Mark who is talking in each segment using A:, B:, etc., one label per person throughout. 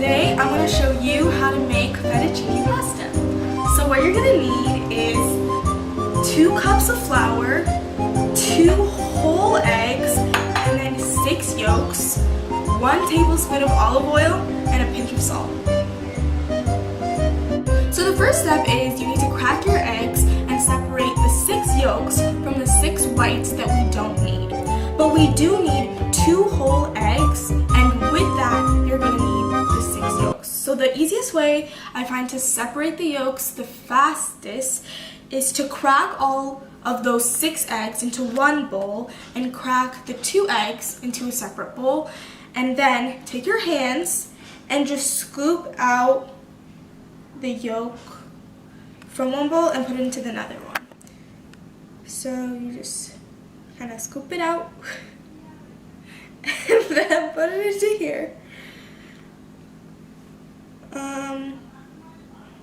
A: Today I'm going to show you how to make fettuccine pasta. So what you're going to need is 2 cups of flour, 2 whole eggs, and then 6 yolks, 1 tablespoon of olive oil, and a pinch of salt. So the first step is you need to crack your eggs and separate the 6 yolks from the 6 whites that we don't need. But we do need 2 whole eggs, and with that you're going to need the 6 yolks. So the easiest way I find to separate the yolks the fastest is to crack all of those 6 eggs into one bowl and crack the 2 eggs into a separate bowl, and then take your hands and just scoop out the yolk from one bowl and put it into another one. So you just kind of scoop it out and then put it into here.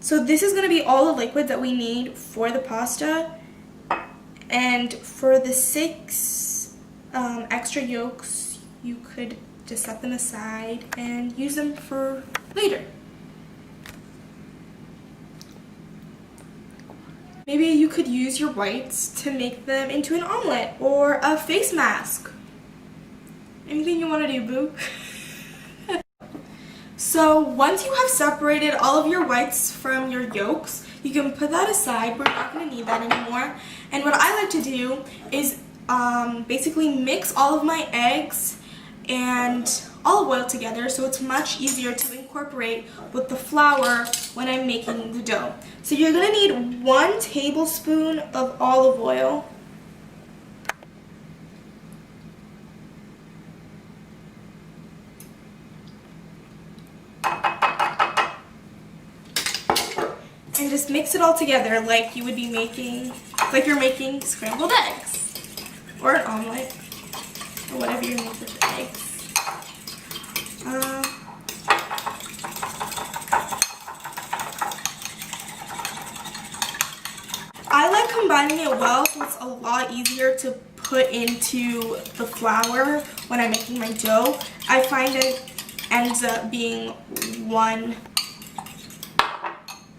A: So this is going to be all the liquid that we need for the pasta, and for the 6 extra yolks you could just set them aside and use them for later. Maybe you could use your whites to make them into an omelet or a face mask. Anything you want to do, boo? So once you have separated all of your whites from your yolks, you can put that aside. We're not going to need that anymore. And what I like to do is basically mix all of my eggs and olive oil together, so it's much easier to incorporate with the flour when I'm making the dough. So you're going to need 1 tablespoon of olive oil, and just mix it all together like you would be making, like you're making scrambled eggs or an omelet or whatever you make with the eggs. I like combining it well, so it's a lot easier to put into the flour when I'm making my dough. I find it ends up being one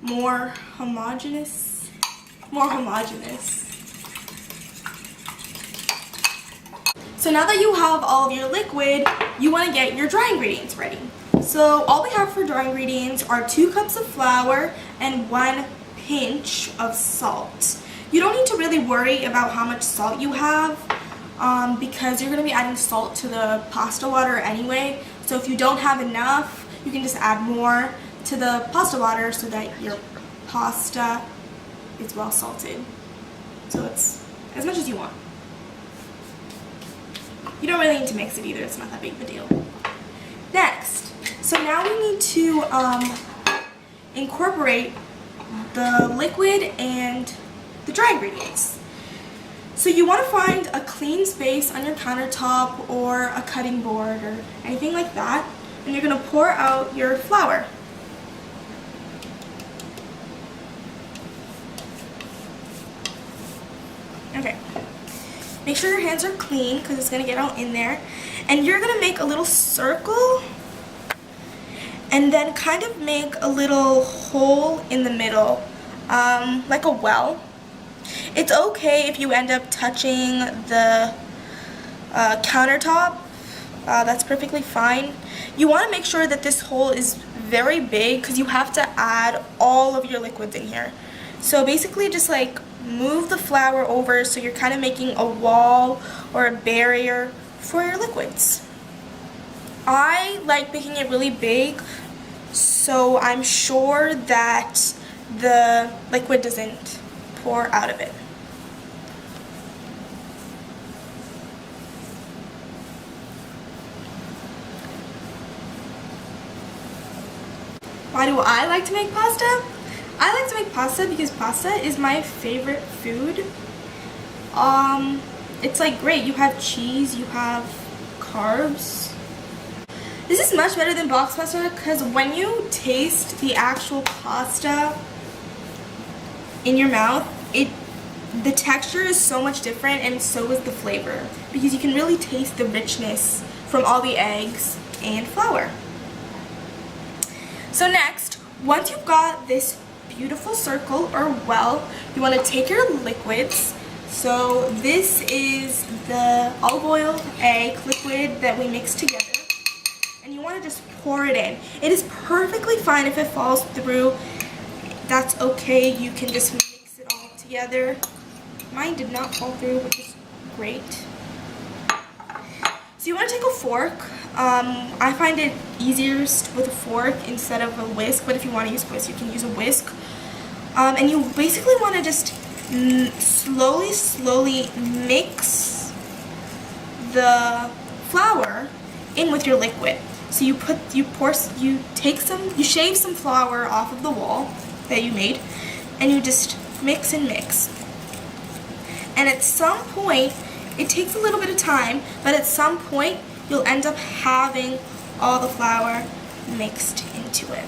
A: more homogeneous. So now that you have all of your liquid, you want to get your dry ingredients ready. So all we have for dry ingredients are 2 cups of flour and 1 pinch of salt. You don't need to really worry about how much salt you have because you're going to be adding salt to the pasta water anyway. So if you don't have enough, you can just add more to the pasta water so that your pasta is well salted. So it's as much as you want. You don't really need to mix it either, it's not that big of a deal. Next, so now we need to incorporate the liquid and the dry ingredients. So you want to find a clean space on your countertop or a cutting board or anything like that, and you're going to pour out your flour. Okay. Make sure your hands are clean because it's going to get all in there. And you're going to make a little circle and then kind of make a little hole in the middle, like a well. It's okay if you end up touching the countertop. That's perfectly fine. You want to make sure that this hole is very big because you have to add all of your liquids in here. So basically just like move the flour over so you're kind of making a wall or a barrier for your liquids. I like making it really big so I'm sure that the liquid doesn't pour out of it. Why do I like to make pasta? I like to make pasta because pasta is my favorite food. It's like great. You have cheese, you have carbs. This is much better than box pasta because when you taste the actual pasta in your mouth, the texture is so much different and so is the flavor because you can really taste the richness from all the eggs and flour. So next, once you've got this beautiful circle or well, you want to take your liquids. So this is the olive oil, egg liquid that we mixed together. And you want to just pour it in. It is perfectly fine if it falls through. That's okay. You can just mix it all together. Mine did not fall through, which is great. So you want to take a fork. I find it easiest with a fork instead of a whisk, but if you want to use a whisk, you can use a whisk. And you basically want to just slowly mix the flour in with your liquid. So you shave some flour off of the wall that you made, and you just mix and mix. And at some point, it takes a little bit of time, but at some point, you'll end up having all the flour mixed into it.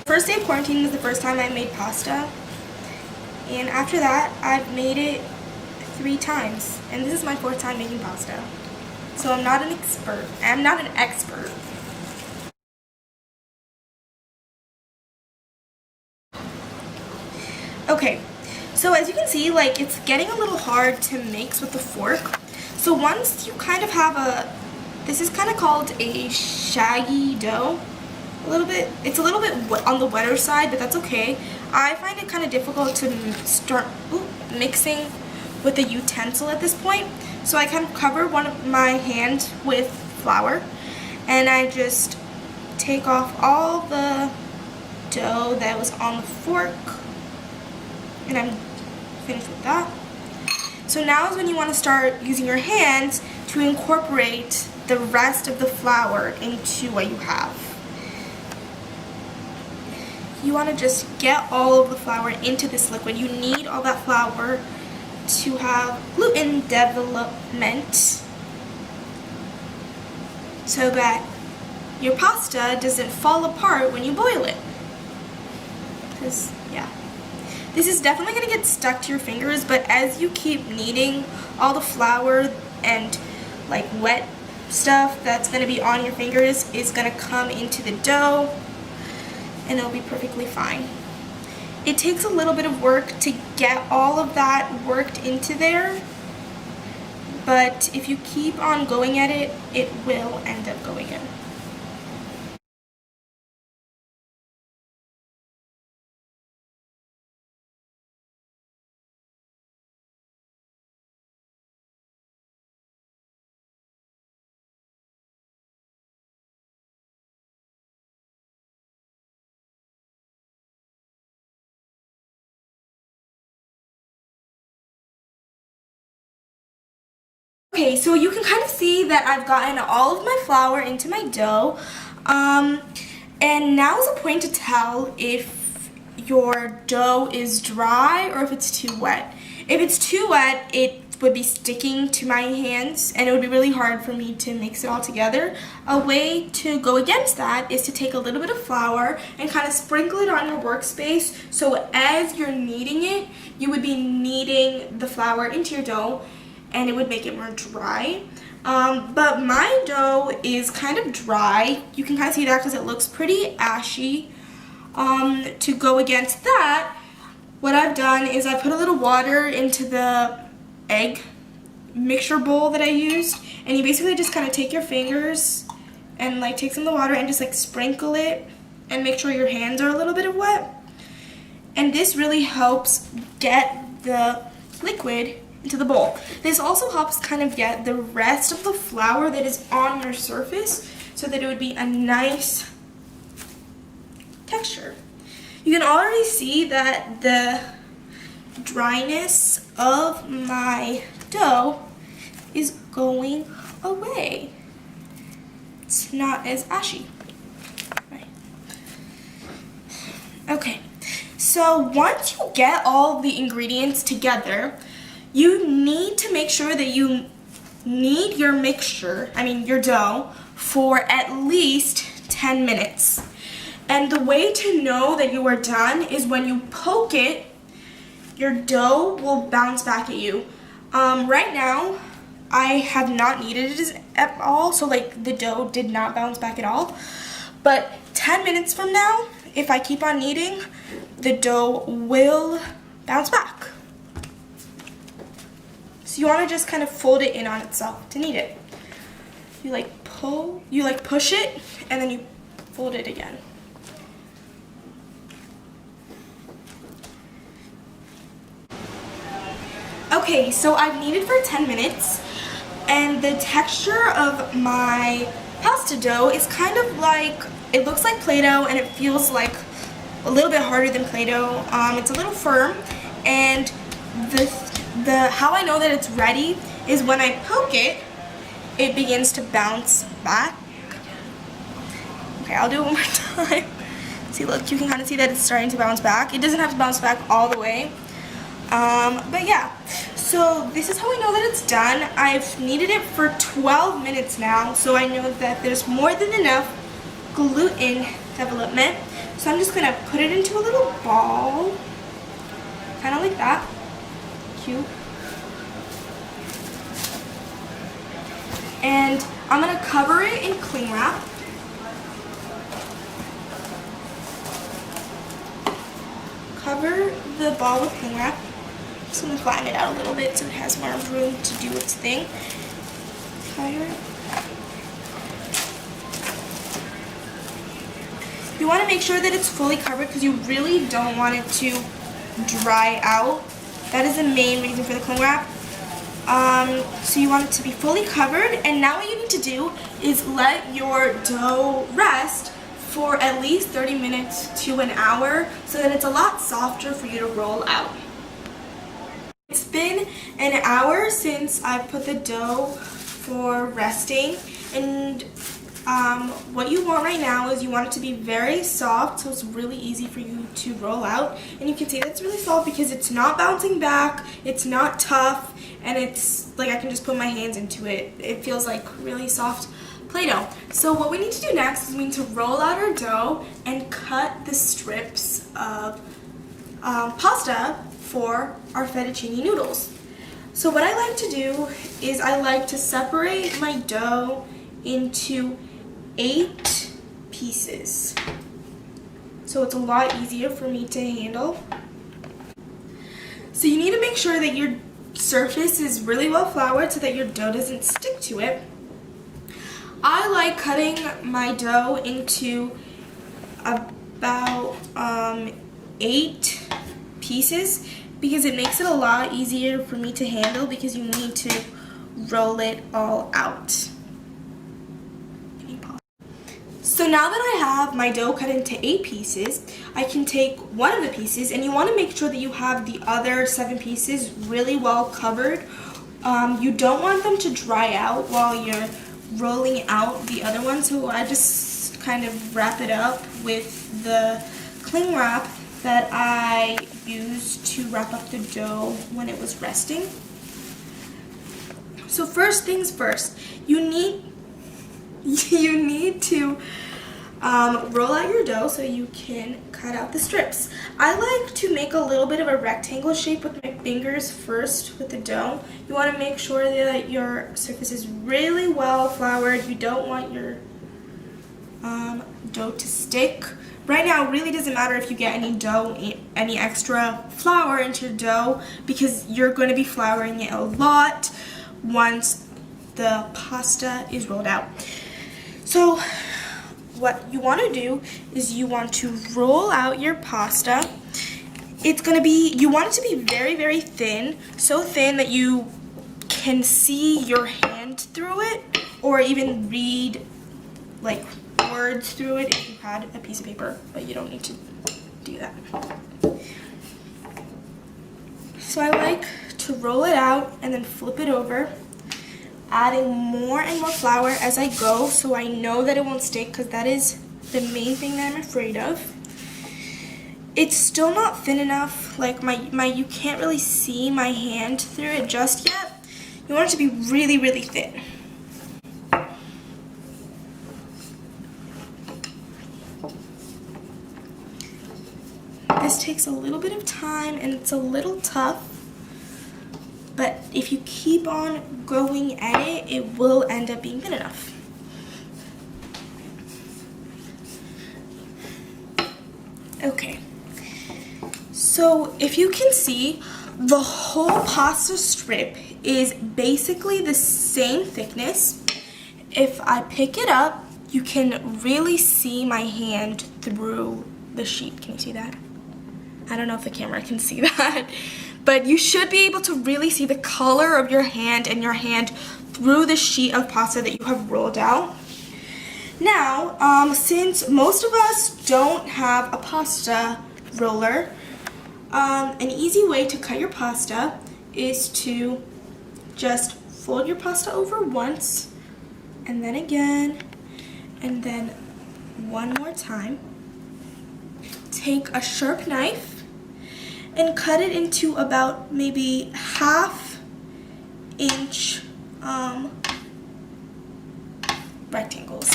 A: First day of quarantine was the first time I made pasta, and after that I've made it 3 times, and this is my 4th time making pasta. So I'm not an expert. Okay, so as you can see, like, it's getting a little hard to mix with the fork. So once you kind of have this is kind of called a shaggy dough. It's a little bit on the wetter side, but that's okay. I find it kind of difficult to start mixing with a utensil at this point. So I kind of cover one of my hand with flour, and I just take off all the dough that was on the fork, and I'm finished with that. So now is when you want to start using your hands to incorporate the rest of the flour into what you have. You want to just get all of the flour into this liquid. You need all that flour to have gluten development so that your pasta doesn't fall apart when you boil it. Because, yeah. This is definitely going to get stuck to your fingers, but as you keep kneading, all the flour and like wet stuff that's going to be on your fingers is going to come into the dough, and it'll be perfectly fine. It takes a little bit of work to get all of that worked into there, but if you keep on going at it, it will end up going in. Okay, so you can kind of see that I've gotten all of my flour into my dough, and now is a point to tell if your dough is dry or if it's too wet. If it's too wet, it would be sticking to my hands, and it would be really hard for me to mix it all together. A way to go against that is to take a little bit of flour and kind of sprinkle it on your workspace, so as you're kneading it, you would be kneading the flour into your dough, and it would make it more dry. But my dough is kind of dry. You can kind of see that because it looks pretty ashy. To go against that, what I've done is I put a little water into the egg mixture bowl that I used, and you basically just kind of take your fingers and like take some of the water and just like sprinkle it and make sure your hands are a little bit wet. And this really helps get the liquid into the bowl. This also helps kind of get the rest of the flour that is on your surface so that it would be a nice texture. You can already see that the dryness of my dough is going away. It's not as ashy. Right. Okay, so once you get all the ingredients together, you need to make sure that you knead your mixture, your dough, for at least 10 minutes. And the way to know that you are done is when you poke it, your dough will bounce back at you. Right now, I have not kneaded it at all, so like the dough did not bounce back at all. But 10 minutes from now, if I keep on kneading, the dough will bounce back. So you want to just kind of fold it in on itself to knead it. You push it, and then you fold it again. Okay, so I've kneaded for 10 minutes, and the texture of my pasta dough is kind of like, it looks like Play-Doh, and it feels like a little bit harder than Play-Doh. It's a little firm, and how I know that it's ready is when I poke it, it begins to bounce back. Okay, I'll do it one more time. See, look, you can kind of see that it's starting to bounce back. It doesn't have to bounce back all the way. But yeah, so this is how I know that it's done. I've kneaded it for 12 minutes now, so I know that there's more than enough gluten development. So I'm just gonna put it into a little ball, kind of like that. Cute. And I'm gonna cover it in cling wrap. Cover the ball with cling wrap. Just gonna flatten it out a little bit so it has more room to do its thing. You want to make sure that it's fully covered because you really don't want it to dry out. That is the main reason for the cling wrap. So you want it to be fully covered, and now what you need to do is let your dough rest for at least 30 minutes to an hour so that it's a lot softer for you to roll out. It's been an hour since I put the dough for resting, and what you want right now is you want it to be very soft so it's really easy for you to roll out. And you can see that's really soft because it's not bouncing back, it's not tough, and it's like I can just put my hands into it. It feels like really soft Play-Doh. So what we need to do next is we need to roll out our dough and cut the strips of pasta for our fettuccine noodles. So what I like to do is I like to separate my dough into 8 pieces. So it's a lot easier for me to handle. So you need to make sure that your surface is really well floured so that your dough doesn't stick to it. I like cutting my dough into about 8 pieces because it makes it a lot easier for me to handle because you need to roll it all out. So now that I have my dough cut into 8 pieces, I can take one of the pieces, and you want to make sure that you have the other 7 pieces really well covered. You don't want them to dry out while you're rolling out the other one, so I just kind of wrap it up with the cling wrap that I used to wrap up the dough when it was resting. So first things first, you need to roll out your dough so you can cut out the strips. I like to make a little bit of a rectangle shape with my fingers first with the dough. You want to make sure that your surface is really well floured. You don't want your dough to stick. Right now it really doesn't matter if you get any extra flour into your dough because you're going to be flouring it a lot once the pasta is rolled out. So what you want to do is you want to roll out your pasta. You want it to be very, very thin, so thin that you can see your hand through it or even read like words through it if you had a piece of paper, but you don't need to do that. So I like to roll it out and then flip it over, adding more and more flour as I go so I know that it won't stick, because that is the main thing that I'm afraid of. It's still not thin enough, like you can't really see my hand through it just yet. You want it to be really, really thin. takes a little bit of time and it's a little tough, but if you keep on going at it, it will end up being good enough. Okay, so if you can see, the whole pasta strip is basically the same thickness. If I pick it up, you can really see my hand through the sheet. Can you see that? I don't know if the camera can see that, but you should be able to really see the color of your hand and your hand through the sheet of pasta that you have rolled out. Now, since most of us don't have a pasta roller, an easy way to cut your pasta is to just fold your pasta over once, and then again, and then one more time. Take a sharp knife and cut it into about maybe ½ rectangles.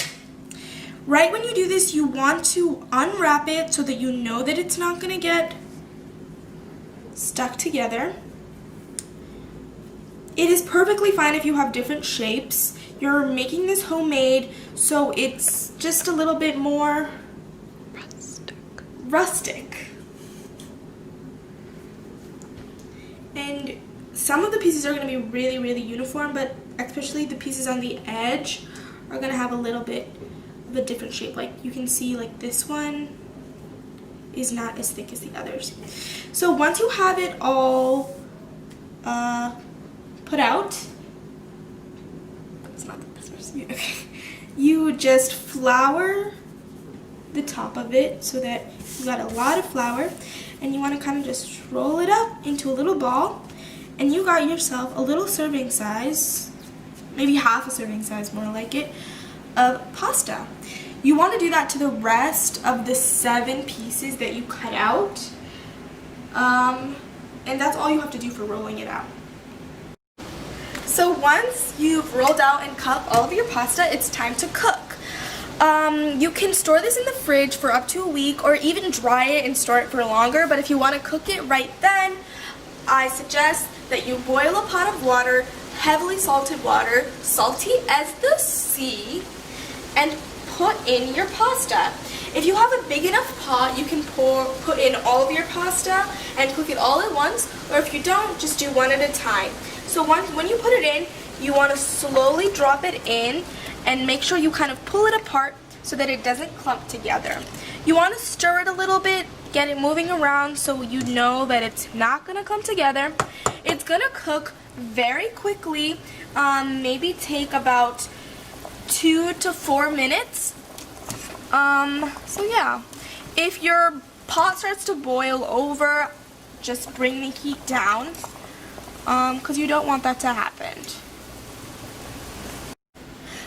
A: Right when you do this, you want to unwrap it so that you know that it's not going to get stuck together. It is perfectly fine if you have different shapes. You're making this homemade, so it's just a little bit more rustic. And some of the pieces are going to be really, really uniform, but especially the pieces on the edge are going to have a little bit of a different shape. Like you can see, like this one is not as thick as the others. So once you have it all put out, it's not the best recipe. Okay. You just flour the top of it so that you got a lot of flour, and you want to kind of just roll it up into a little ball, and you got yourself a little serving size, maybe half a serving size more like it, of pasta. You want to do that to the rest of the 7 pieces that you cut out, and that's all you have to do for rolling it out. So once you've rolled out and cut all of your pasta, it's time to cook. You can store this in the fridge for up to a week, or even dry it and store it for longer, but if you want to cook it right then, I suggest that you boil a pot of water, heavily salted water, salty as the sea, and put in your pasta. If you have a big enough pot, you can put in all of your pasta and cook it all at once, or if you don't, just do one at a time. So when you put it in, you want to slowly drop it in and make sure you kind of pull it apart so that it doesn't clump together. You want to stir it a little bit, get it moving around so you know that it's not going to come together. It's going to cook very quickly, maybe take about 2 to 4 minutes. So yeah, if your pot starts to boil over, just bring the heat down, because you don't want that to happen.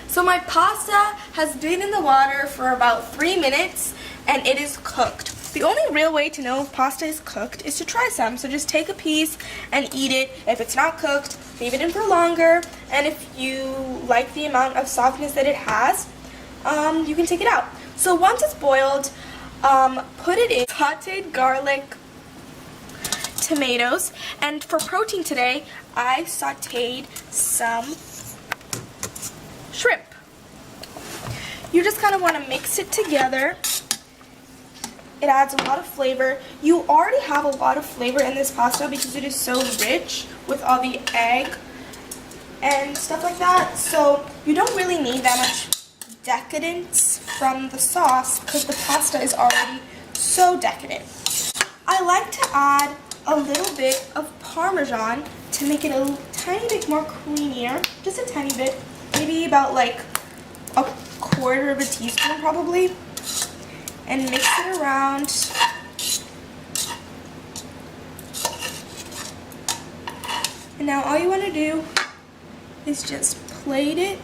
A: So my pasta has been in the water for about 3 minutes and it is cooked. The only real way to know if pasta is cooked is to try some. So just take a piece and eat it. If it's not cooked, leave it in for longer. And if you like the amount of softness that it has, you can take it out. So once it's boiled, put it in sauteed garlic, tomatoes, and for protein today, I sauteed some shrimp. You just kind of want to mix it together. It adds a lot of flavor. You already have a lot of flavor in this pasta because it is so rich with all the egg and stuff like that. So you don't really need that much decadence from the sauce because the pasta is already so decadent. I like to add a little bit of Parmesan to make it a tiny bit more creamier, just a tiny bit, maybe about like a quarter of a teaspoon probably, and mix it around. And now all you want to do is just plate it.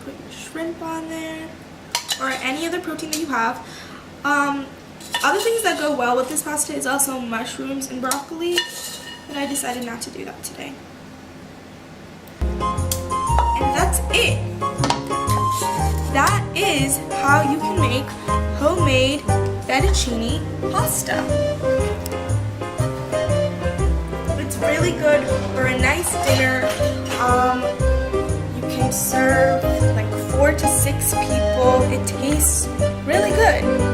A: Put your shrimp on there, or any other protein that you have. Other things that go well with this pasta is also mushrooms and broccoli, but I decided not to do that today. And that's it. That is how you can make homemade fettuccine pasta. It's really good for a nice dinner. You can serve like 4 to 6 people. It tastes really good.